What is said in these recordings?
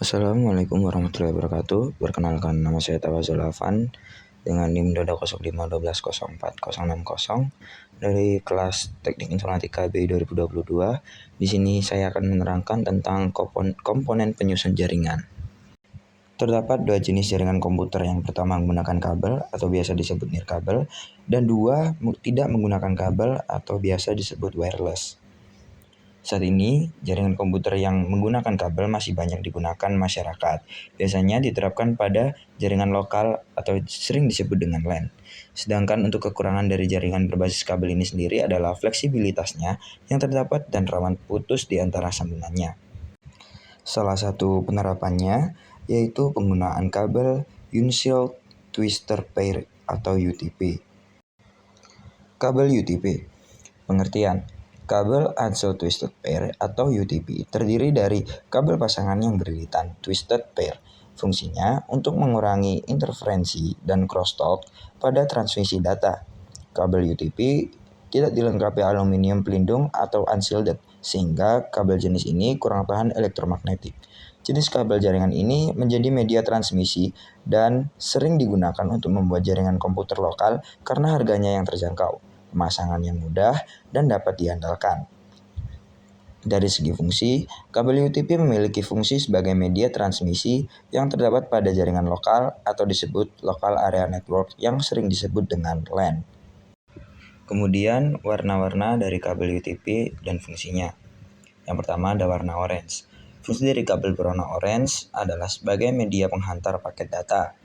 Assalamualaikum warahmatullahi wabarakatuh. Perkenalkan, nama saya Tawazul Afan dengan NIM Doda 05120460 dari kelas Teknik Informatika B 2022. Di sini saya akan menerangkan tentang komponen penyusun jaringan. Terdapat dua jenis jaringan komputer. Yang pertama menggunakan kabel atau biasa disebut nirkabel, dan dua tidak menggunakan kabel atau biasa disebut wireless. Saat ini, jaringan komputer yang menggunakan kabel masih banyak digunakan masyarakat. Biasanya diterapkan pada jaringan lokal atau sering disebut dengan LAN. Sedangkan untuk kekurangan dari jaringan berbasis kabel ini sendiri adalah fleksibilitasnya yang terdapat dan rawan putus di antara sambungannya. Salah satu penerapannya yaitu penggunaan kabel Unsealed Twistor Pair atau UTP. Kabel UTP. Pengertian: kabel Unsealed Twisted Pair atau UTP terdiri dari kabel pasangan yang beriritan twisted pair. Fungsinya untuk mengurangi interferensi dan crosstalk pada transmisi data. Kabel UTP tidak dilengkapi aluminium pelindung atau unshielded, sehingga kabel jenis ini kurang tahan elektromagnetik. Jenis kabel jaringan ini menjadi media transmisi dan sering digunakan untuk membuat jaringan komputer lokal karena harganya yang terjangkau, pemasangan yang mudah, dan dapat diandalkan. Dari segi fungsi, kabel UTP memiliki fungsi sebagai media transmisi yang terdapat pada jaringan lokal atau disebut Local Area Network yang sering disebut dengan LAN. Kemudian, warna-warna dari kabel UTP dan fungsinya. Yang pertama ada warna orange. Fungsi dari kabel berwarna orange adalah sebagai media penghantar paket data.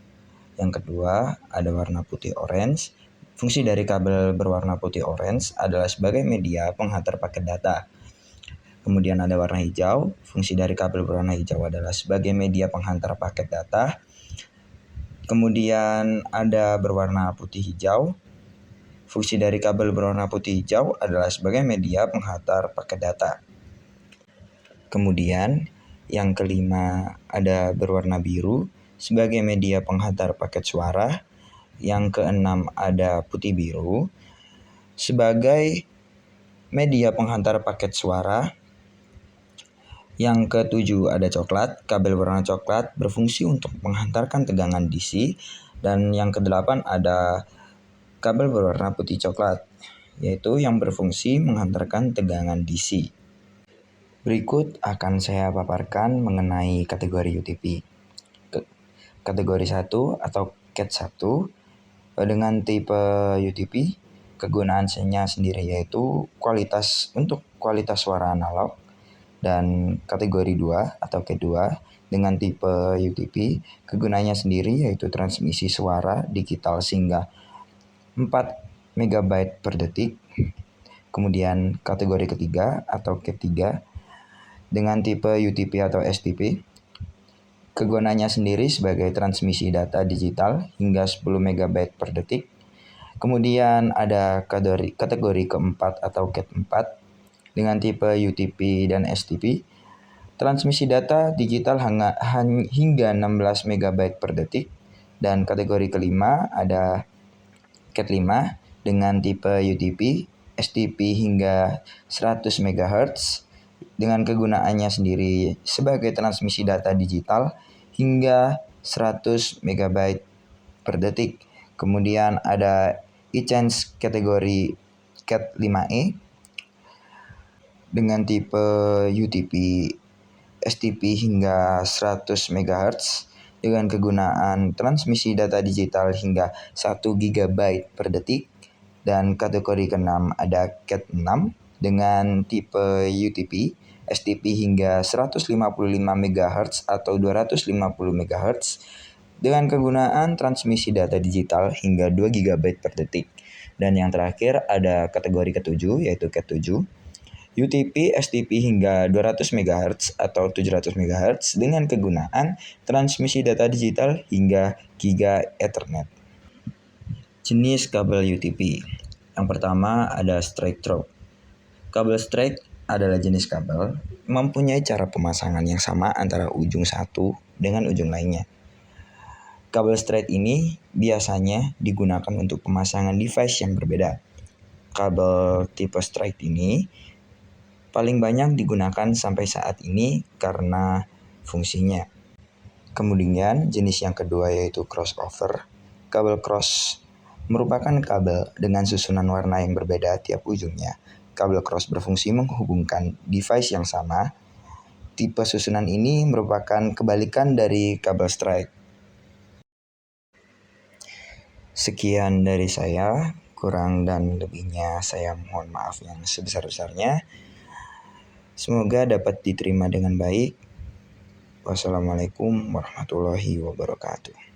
Yang kedua ada warna putih orange. Fungsi dari kabel berwarna putih orange adalah sebagai media penghantar paket data. Kemudian ada warna hijau. Fungsi dari kabel berwarna hijau adalah sebagai media penghantar paket data. Kemudian ada berwarna putih hijau. Fungsi dari kabel berwarna putih hijau adalah sebagai media penghantar paket data. Kemudian yang kelima ada berwarna biru sebagai media penghantar paket suara. Yang keenam ada putih biru sebagai media penghantar paket suara. Yang ketujuh ada coklat. Kabel berwarna coklat berfungsi untuk menghantarkan tegangan DC. Dan yang kedelapan ada kabel berwarna putih coklat, yaitu yang berfungsi menghantarkan tegangan DC. Berikut akan saya paparkan mengenai kategori UTP. Kategori 1 atau CAT1 dengan tipe UTP, kegunaannya sendiri yaitu kualitas suara analog. Dan kategori 2 atau CAT2 dengan tipe UTP, kegunaannya sendiri yaitu transmisi suara digital sehingga 4 MB per detik. Kemudian kategori ketiga atau CAT3 dengan tipe UTP atau STP, kegunaannya sendiri sebagai transmisi data digital hingga 10 MB per detik. Kemudian ada kategori keempat atau CAT4 dengan tipe UTP dan STP, transmisi data digital hingga 16 MB per detik. Dan kategori kelima ada CAT5 dengan tipe UTP, STP hingga 100 MHz dengan kegunaannya sendiri sebagai transmisi data digital hingga 100 MB per detik. Kemudian ada e-change kategori CAT5E dengan tipe UTP, STP hingga 100 MHz dengan kegunaan transmisi data digital hingga 1 GB per detik. Dan kategori ke-6 ada CAT6 dengan tipe UTP, STP hingga 155 MHz atau 250 MHz dengan kegunaan transmisi data digital hingga 2 GB per detik. Dan yang terakhir ada kategori ke-7 yaitu CAT7, UTP STP hingga 200 MHz atau 700 MHz dengan kegunaan transmisi data digital hingga Giga Ethernet. Jenis kabel UTP. Yang pertama ada straight through. Kabel straight adalah jenis kabel mempunyai cara pemasangan yang sama antara ujung satu dengan ujung lainnya. Kabel straight ini biasanya digunakan untuk pemasangan device yang berbeda. Kabel tipe straight ini paling banyak digunakan sampai saat ini karena fungsinya. Kemudian jenis yang kedua yaitu crossover. Kabel cross merupakan kabel dengan susunan warna yang berbeda tiap ujungnya. Kabel cross berfungsi menghubungkan device yang sama. Tipe susunan ini merupakan kebalikan dari kabel strike. Sekian dari saya, kurang dan lebihnya saya mohon maaf yang sebesar-besarnya. Semoga dapat diterima dengan baik. Wassalamualaikum warahmatullahi wabarakatuh.